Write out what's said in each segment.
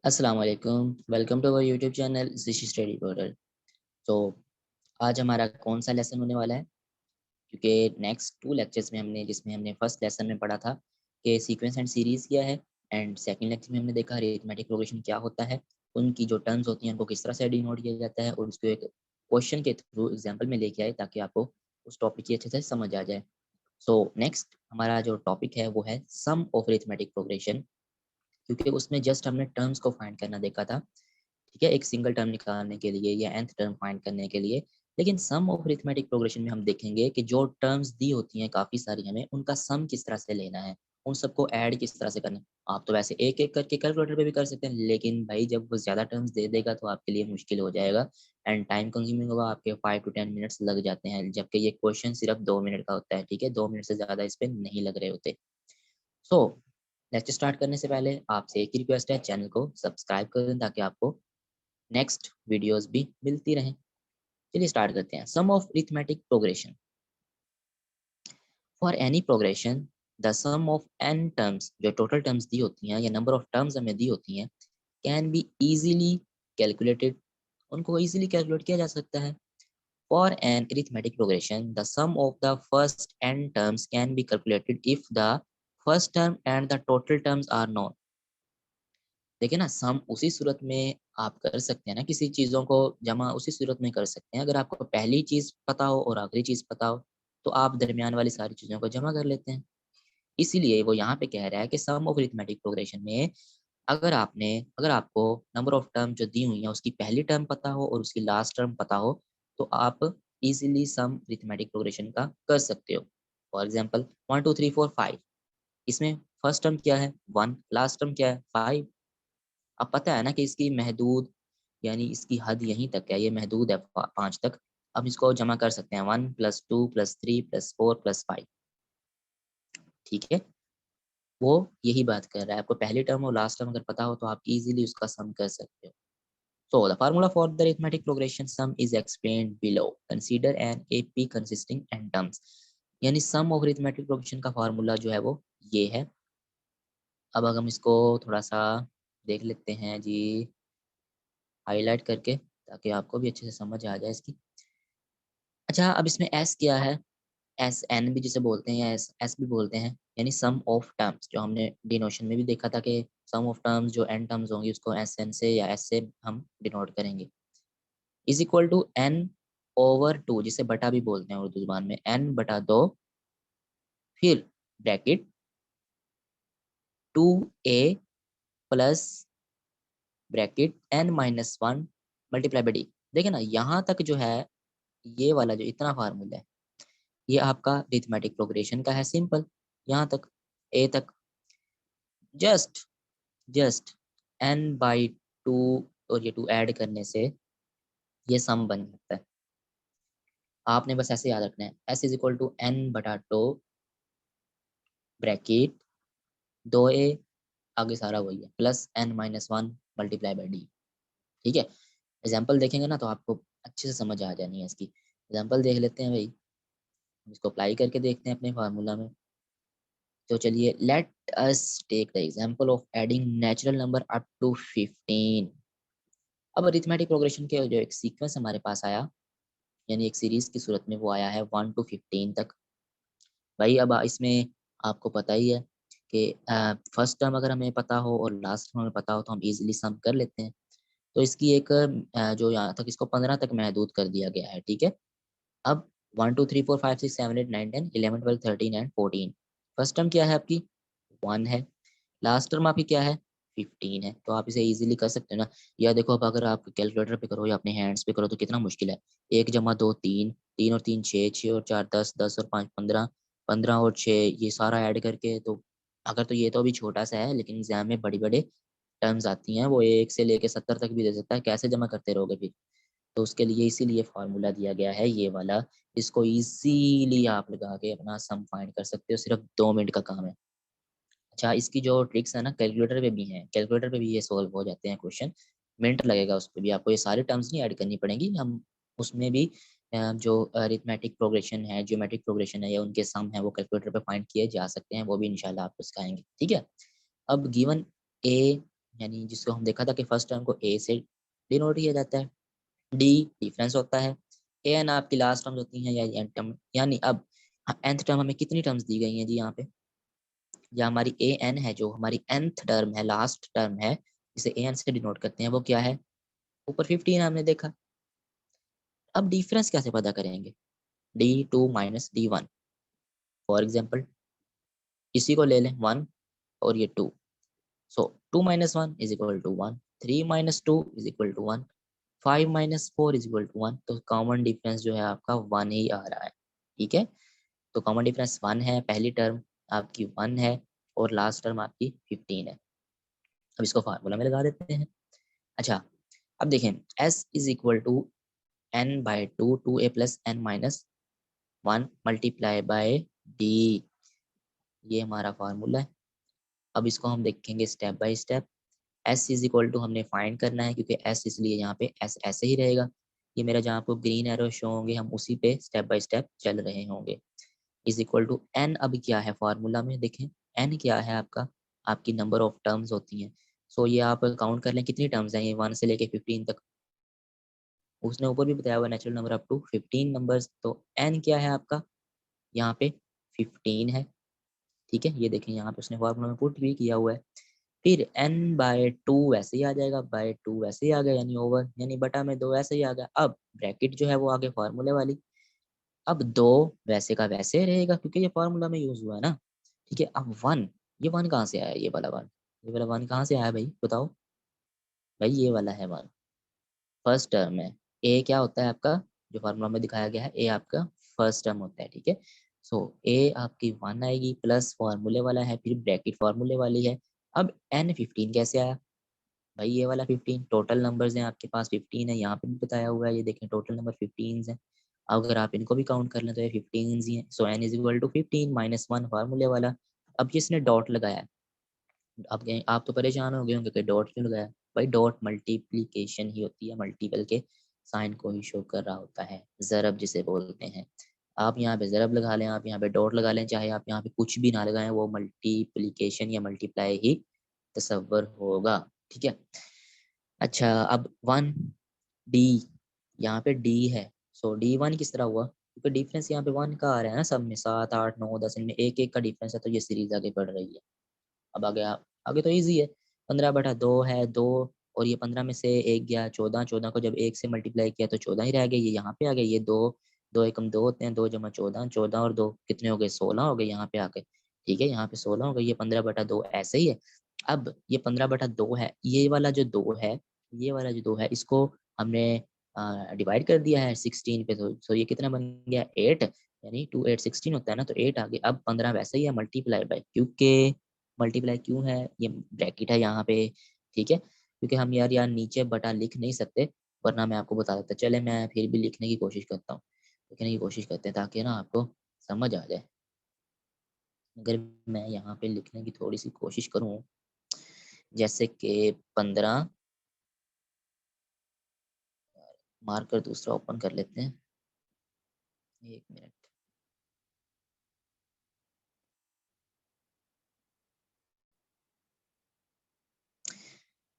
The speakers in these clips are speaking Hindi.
अस्सलाम वालेकुम। Welcome to our YouTube channel Zish study portal. तो आज हमारा कौन सा लेसन होने वाला है? क्योंकि नेक्स्ट 2 लेक्चर्स में हमने जिसमें हमने फर्स्ट लेसन में पढ़ा था कि सीक्वेंस एंड सीरीज़ क्या है, एंड सेकंड लेक्चर में हमने देखा अरिथमेटिक प्रोग्रेशन क्या होता है, उनकी जो टर्म्स होती हैं उनको किस तरह से डिनोट किया जाता है, और उसको एक क्वेश्चन के थ्रू एग्जांपल में लेके आए ताकि आपको उस टॉपिक की अच्छे से समझ आ जाए। सो नेक्स्ट हमारा जो टॉपिक है वो है सम ऑफ अरिथमेटिक प्रोग्रेशन, क्योंकि उसमें जस्ट हमने टर्म्स को फाइंड करना देखा था। ठीक है, एक सिंगल टर्म निकालने के लिए या nth टर्म फाइंड करने के लिए। लेकिन सम ऑफ अरिथमेटिक प्रोग्रेशन में हम देखेंगे कि जो टर्म्स दी होती हैं काफ़ी सारी, हमें उनका सम किस तरह से लेना है, उन सबको ऐड किस तरह से करना है। आप तो वैसे एक-एक करके कैलकुलेटर पे भी कर सकते हैं, लेकिन भाई जब वो ज़्यादा टर्म्स दे देगा तो आपके लिए मुश्किल हो जाएगा एंड टाइम कंज्यूमिंग होगा, आपके 5 टू 10 मिनट्स लग जाते हैं, जबकि ये क्वेश्चन सिर्फ 2 मिनट का होता है, ठीक है? 2 मिनट से ज़्यादा इस पे नहीं लग रहे होते। सो लेक्चर स्टार्ट करने से पहले आपसे एक ही रिक्वेस्ट है, चैनल को सब्सक्राइब कर दें ताकि आपको नेक्स्ट वीडियोस भी मिलती रहें। चलिए स्टार्ट करते हैं। Sum of arithmetic progression. For any progression the sum of n terms, जो टोटल टर्म्स दी होती हैं या नंबर ऑफ टर्म्स हमें दी होती हैं, कैन बी इजीली कैलकुलेटेड, उनको इजीली कैलकुलेट किया जा सकता है। For an arithmetic progression the sum of the first n terms can be calculated if the first term and the total terms are known. देखिए ना, सम उसी सूरत में आप कर सकते हैं ना, किसी चीज़ों को जमा उसी सूरत में कर सकते हैं अगर आपको पहली चीज़ पता हो और आखिरी चीज़ पता हो, तो आप दरमियान वाली सारी चीज़ों को जमा कर लेते हैं। इसीलिए वो यहाँ पे कह रहा है कि सम ऑफ अरिथमेटिक प्रोग्रेशन में अगर आपको नंबर ऑफ टर्म जो दी हुई है उसकी पहली टर्म पता हो और उसकी लास्ट टर्म पता हो, तो आप इजीली सम अरिथमेटिक प्रोग्रेशन का कर सकते हो। फॉर एग्जांपल 1 2 3 4 5, इसमें फर्स्ट टर्म क्या है 1, लास्ट टर्म क्या है 5। अब पता है ना कि इसकी महदूद यानी इसकी हद यहीं तक है, ये महदूद है 5 तक। अब इसको जमा कर सकते हैं 1 + 2 + 3 + 4 + 5। ठीक है, वो यही बात कर रहा है। आपको पहली टर्म और लास्ट टर्म अगर पता हो तो आप इजीली उसका सम कर सकते हो। So the formula for the arithmetic progression sum is explained below. Consider an AP consisting n terms. यानी सम ऑफ अरिथमेटिक प्रोग्रेशन का फार्मूला जो है वो ये है। अब अगर हम इसको थोड़ा सा देख लेते हैं जी, हाईलाइट करके, ताकि आपको भी अच्छे से समझ आ जाए इसकी। अच्छा, अब इसमें एस क्या है? एस एन भी जिसे बोलते हैं या एस एस भी बोलते हैं, यानी सम ऑफ टर्म्स, जो हमने डिनोशन में भी देखा था कि सम ऑफ टर्म्स जो एन टर्म्स होंगी उसको एस एन से या एस से हम डिनोट करेंगे। Is equal to n over two, जिसे बटा भी बोलते हैं उर्दू जुबान में, एन बटा दो, फिर bracket 2a plus bracket n minus one multiply by D. देखिए ना, यहाँ तक जो है ये वाला जो इतना फार्मूला है ये आपका अरिथमेटिक प्रोग्रेशन का है, सिंपल। यहाँ तक ए तक जस्ट जस्ट n/2, और ये 2 ऐड करने से ये सम बन जाता है। आपने बस ऐसे याद रखना है, s is equal to n बटा 2 ब्रैकेट 2a, आगे सारा वही है, plus n minus one multiply by d. ठीक है, एग्जाम्पल देखेंगे ना तो आपको अच्छे से समझ आ जानी है इसकी। एग्जाम्पल देख लेते हैं भाई, हम इसको अप्लाई करके देखते हैं अपने फार्मूला में। तो चलिए, let us take the example of adding natural number up to 15। अब अरिथमेटिक प्रोग्रेशन के जो एक सीक्वेंस हमारे पास आया, यानी एक सीरीज की सूरत में वो आया है 1 टू 15 तक। भाई अब इसमें आपको पता ही है कि फर्स्ट टर्म अगर हमें पता हो और लास्ट टर्म हमें पता हो तो हम इजीली सम कर लेते हैं। तो इसकी एक जो यहाँ तक इसको 15 तक महदूद कर दिया गया है, ठीक है। अब 1 2 3 4 5 6 7 8 9 10 11 12 13 एंड 14, फर्स्ट टर्म क्या है आपकी 1 है, लास्ट टर्म आपकी क्या है 15 है, तो आप इसे इजीली कर सकते हो ना। या देखो, अब अगर आप कैलकुलेटर पे करो या अपने हैंड्स पे करो तो कितना मुश्किल है। 1 जमा 2 3, 3 और 3 6, 6 और 4 10, 10 और 5 15, 15 और 6 ये सारा ऐड करके, तो अगर तो ये तो अभी छोटा सा है, लेकिन एग्जाम में बड़ी बड़े टर्म्स आती हैं, वो 1 से लेके 70 तक भी दे सकता है, कैसे जमा करते रहोगे फिर। तो उसके लिए इसीलिए फार्मूला दिया गया है ये वाला। इसको इजीली आप लगा के अपना सम फाइंड कर सकते हो, सिर्फ 2 मिनट का काम है। अच्छा, इसकी जो ट्रिक्स है ना कैलकुलेटर पे भी हैं, कैलकुलेटर पे भी ये सॉल्व हो जाते हैं क्वेश्चन। मिनट लगेगा उस पे भी, आपको ये सारी टर्म्स नहीं ऐड करनी पड़ेंगी। हम उसमें भी जो अरिथमेटिक प्रोग्रेशन है, ज्योमेट्रिक प्रोग्रेशन है या उनके सम है वो कैलकुलेटर पे फाइंड किए जा सकते हैं, वो भी इंशाल्लाह आपको सिखाएंगे, ठीक है। अब गिवन ए यानी जिसको हम देखा था कि फर्स्ट टर्म को ए से डिनोट किया जाता है, डी डिफरेंस होता है, ए एन आपकी लास्ट टर्म्स होती हैं या एन टर्म। यानी अब nth टर्म हमें कितनी टर्म्स दी गई हैं जी यहाँ पे, या हमारी ए एन है जो हमारी nth टर्म है, लास्ट टर्म है, जिसे ए एन से डिनोट करते हैं, वो क्या है, ऊपर 15 हमने देखा। अब डिफरेंस कैसे पता करेंगे, D2 minus D1। For example इसी को ले लें 1 और ये 2, so 2 minus 1 is equal to 1, 3 minus 2 is equal to 1, 5 minus 4 is equal to 1। तो कॉमन डिफरेंस जो है आपका 1 ही आ रहा है। ठीक है, तो कॉमन डिफरेंस 1 है, पहली टर्म आपकी 1 है और लास्ट टर्म आपकी 15 है। अब इसको फार्मूला में लगा देते हैं। अच्छा, अब देखें s is equal to n by two a plus n minus 1 multiply by d, ये हमारा फार्मूला है। अब इसको हम देखेंगे step by step. s is equal to हमने फाइंड करना है, क्योंकि s इसलिए यहाँ पे s ऐसे ही रहेगा। ये मेरा जहाँ आपको ग्रीन एरो शो होंगे, हम उसी पे स्टेप बाय स्टेप चल रहे होंगे। इज इक्वल टू n, अब क्या है फार्मूला में देखें, n क्या है आपका, आपकी नंबर ऑफ टर्म्स होती हैं। सो ये आप काउंट कर लें कितनी टर्म्स हैं, ये 1 से लेके 15 तक, उसने ऊपर भी बताया हुआ natural number up to 15 numbers. तो n क्या है आपका, यहाँ पे 15 है। ठीक है, ये देखें यहाँ पे उसने फार्मूला में पुट भी किया हुआ है। फिर n बाय टू वैसे ही आ जाएगा, बाय टू वैसे ही आ गया, यानी ओवर, यानी बटा में 2 वैसे ही आ गया। अब ब्रैकेट जो है वो आगे फार्मूले वाली, अब 2 वैसे का वैसे रहेगा क्योंकि ये फार्मूला में यूज हुआ है ना। ठीक है, अब 1, ये 1 कहाँ से आया, ये वाला 1, ये वाला 1 कहाँ से आया भाई बताओ। भाई ये वाला है 1, फर्स्ट टर्म है। ए क्या होता है आपका, जो फार्मूला में दिखाया गया है, ए आपका फर्स्ट टर्म होता है। ठीक है, सो ए आपकी 1 आएगी, प्लस फार्मूले वाला है, फिर ब्रैकेट फार्मूले वाली है। अब n 15 कैसे आया भाई, ये वाला 15, टोटल नंबर्स हैं आपके पास 15 है, यहाँ पे भी बताया हुआ है, ये देखें टोटल नंबर 15 है। अगर आप इनको भी काउंट कर लें तो ये 15 ही है। So n is equal to 15 minus 1 फार्मूले वाला। अब जिसने डॉट लगाया, आप तो परेशान हो गए होंगे कि डॉट क्यों लगाया। भाई डॉट मल्टीप्लीकेशन ही होती है, मल्टीपल के साइन को ही शो कर रहा होता है, ज़रब जिसे बोलते हैं। आप यहाँ पे ज़रब लगा लें, आप यहाँ पे डॉट लगा लें, चाहे आप यहाँ पे कुछ भी ना लगाएं, वो मल्टीप्लीकेशन या मल्टीप्लाई ही तस्वर होगा। ठीक है, अच्छा अब 1 डी, यहाँ पे डी है, सो D1 किस तरह हुआ, क्योंकि डिफरेंस यहाँ पे 1 का आ रहा है ना, सब में 7 8 9 10 इनमें एक एक का डिफरेंस है, तो ये सीरीज आगे बढ़ रही है। अब आगे आगे तो इजी है, 15/2 है 2, और ये 15 में से एक गया 14, 14 को जब एक से मल्टीप्लाई किया तो 14 ही रह गए, ये यहाँ पे आ गए, ये दो, दो एकम दो होते हैं, 2 जमा 14, 14 और 2 कितने हो गए, 16 हो गए यहाँ पे आके। ठीक है, यहाँ पे 16 हो गए, ये 15/2 ऐसे ही है। अब ये 15/2 है, ये वाला जो 2 है, ये वाला जो 2 है, इसको हमने डिवाइड कर दिया है 16 पे, तो ये कितना बन गया 8, यानी 2 8 16 होता है ना, तो 8 आ गया। अब 15 वैसे ही है, मल्टीप्लाई बाय, क्योंकि मल्टीप्लाई क्यों है, ये ब्रैकेट है यहाँ पे। ठीक है, क्योंकि हम यार नीचे बटा लिख नहीं सकते, वरना मैं आपको बता देता, चले मैं फिर भी लिखने की कोशिश करता हूँ, लिखने की कोशिश करते हैं ताकि ना आपको समझ आ जाए। अगर मैं यहाँ पे लिखने की थोड़ी सी कोशिश करूँ, जैसे कि 15, मार्कर दूसरा ओपन कर लेते हैं, 1 मिनट।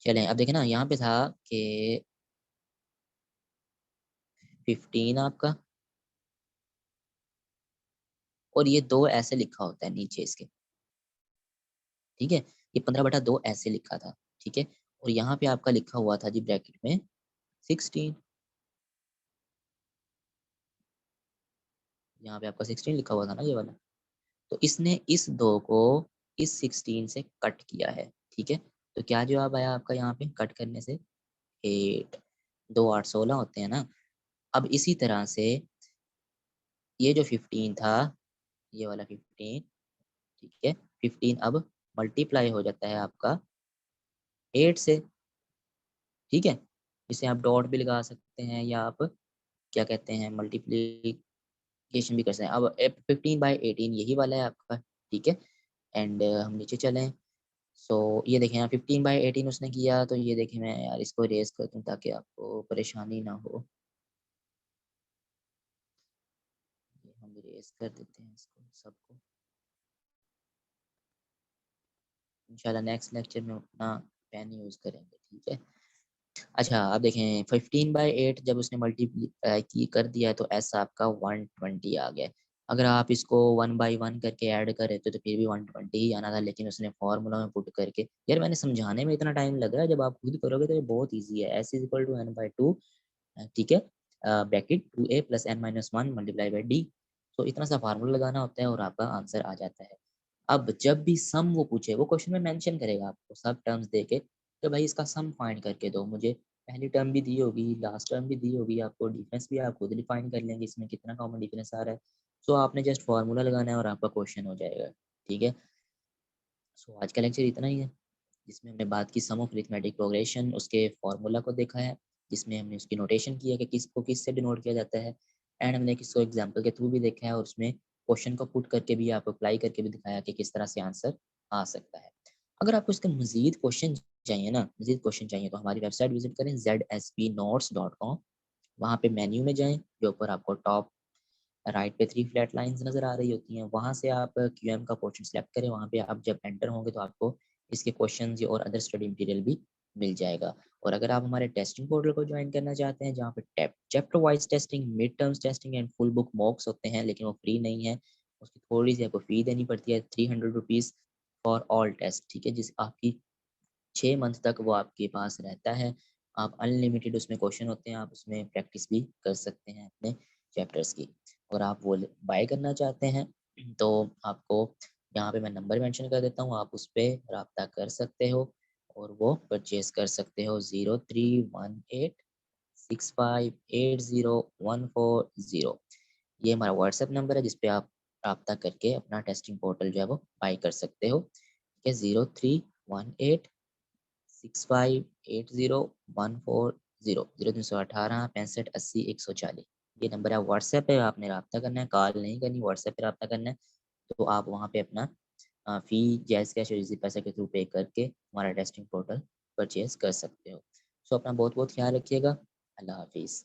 चलें, अब देखें ना, यहाँ पे था कि 15 आपका, और ये 2 ऐसे लिखा होता है नीचे इसके। ठीक है, ये 15/2 ऐसे लिखा था। ठीक है, और यहाँ पे आपका लिखा हुआ था जी ब्रैकेट में 16, यहाँ पे आपका 16 लिखा हुआ था ना ये वाला, तो इसने इस 2 को इस 16 से कट किया है। ठीक है, तो क्या जवाब आया आपका यहाँ पे कट करने से, 8, 2 8 16 होते हैं ना। अब इसी तरह से ये जो 15 था, ये वाला 15, ठीक है, 15 अब मल्टीप्लाई हो जाता है आपका 8 से। ठीक है, इसे आप डॉट भी लगा सकते हैं, या आप क्या कहते हैं मल्टीप्लिकेशन भी कर सकते हैं। अब 15/18 यही वाला है आपका। ठीक है, एंड हम नीचे चलें, सो ये देखें यहाँ 15/18 उसने किया, तो ये देखें मैं यार इसको रेज कर दूँ ताकि आपको परेशानी ना हो, ये हम रेज कर देते हैं इसको सबको। इंशाल्लाह नेक्स्ट लेक्चर में अपना पेन यूज़ करेंगे, ठीक है। अच्छा, आप देखें 15/8 जब उसने मल्टीप्लाई की कर दिया तो एस आपका 120 आ गया। अगर आप इसको 1/1 करके ऐड कर रहे थे तो फिर भी 120 ही आना था, लेकिन उसने फ़ॉर्मूला में पुट करके यार मैंने समझाने में इतना टाइम लगा है, जब आप खुद करोगे तो ये बहुत ईज़ी है। S is equal to n/2 ठीक है? Bracket 2a + n-1 multiply by d। तो इतना सा फ़ॉर्मूला लगाना होता है और आपका आंसर आ जाता है। अब जब भी सम वो पूछे, वो क्वेश्चन में मेंशन करेगा आपको सब टर्म्स देके कि भाई इसका सम फाइंड करके दो मुझे। पहली टर्म भी दी होगी, लास्ट टर्म भी दी होगी, आपको डिफरेंस भी आप खुद डिफाइन कर लेंगे इसमें कितना कॉमन डिफरेंस आ रहा है। सो आपने जस्ट फार्मूला लगाना है और आपका क्वेश्चन हो जाएगा, ठीक है? सो आज का लेक्चर इतना ही है, जिसमें हमने बात की सम ऑफ अरिथमेटिक प्रोग्रेशन, उसके फार्मूला को देखा है, जिसमें हमने उसकी नोटेशन की है कि किसको किससे डिनोट किया जाता है, एंड हमने किसको एग्जांपल के थ्रू भी देखा है और उसमें क्वेश्चन को पुट करके भी आप अप्लाई करके भी दिखाया कि किस तरह से आंसर आ सकता है। अगर आपको इसके मज़ीद क्वेश्चन चाहिए ना, मज़ीद क्वेश्चन चाहिए तो हमारी वेबसाइट विज़िट करें zspnotes.com। वहाँ पे मेन्यू में जाएँ, जो ऊपर आपको टॉप राइट पे 3 फ्लैट लाइन्स नज़र आ रही होती हैं, वहाँ से आप क्यूएम का पोर्शन सेलेक्ट करें, वहाँ पे आप जब एंटर होंगे तो आपको इसके क्वेश्चंस और अदर स्टडी मटेरियल भी मिल जाएगा। और अगर आप हमारे टेस्टिंग पोर्टल को ज्वाइन करना चाहते हैं, जहाँ पे chapter wise testing, mid terms testing and full book मॉक्स होते हैं, लेकिन वो फ्री नहीं है, उसकी थोड़ी-सी आपको फ़ी देनी पड़ती है, ₹300 फॉर ऑल टेस्ट, ठीक है? जिस आपकी 6 मंथ तक वो आपके पास रहता है। आप अनलिमिटेड उसमें क्वेश्चन होते हैं, आप उसमें प्रैक्टिस भी कर सकते हैं अपने चैप्टर्स की। और आप वो बाय करना चाहते हैं तो आपको यहाँ पे मैं नंबर मेंशन कर देता हूँ, आप उस पे राब्ता कर सकते हो और वो परचेज़ कर सकते हो 0318658014 ये हमारा व्हाट्सएप नंबर है जिस पे आप राब्ता करके अपना टेस्टिंग पोर्टल जो है वो बाय कर सकते हो। ठीक है, 0318 658014 0318 6580 ये नंबर है व्हाट्सएप पे आपने राब्ता करना है, कॉल नहीं करनी, व्हाट्सएप पे राब्ता करना है। तो आप वहाँ पे अपना फ़ी जैज़ कैश और ईज़ी पैसा के थ्रू पे करके हमारा टेस्टिंग पोर्टल परचेज़ कर सकते हो। सो अपना बहुत-बहुत ख़्याल रखिएगा। अल्लाह हाफ़िज़।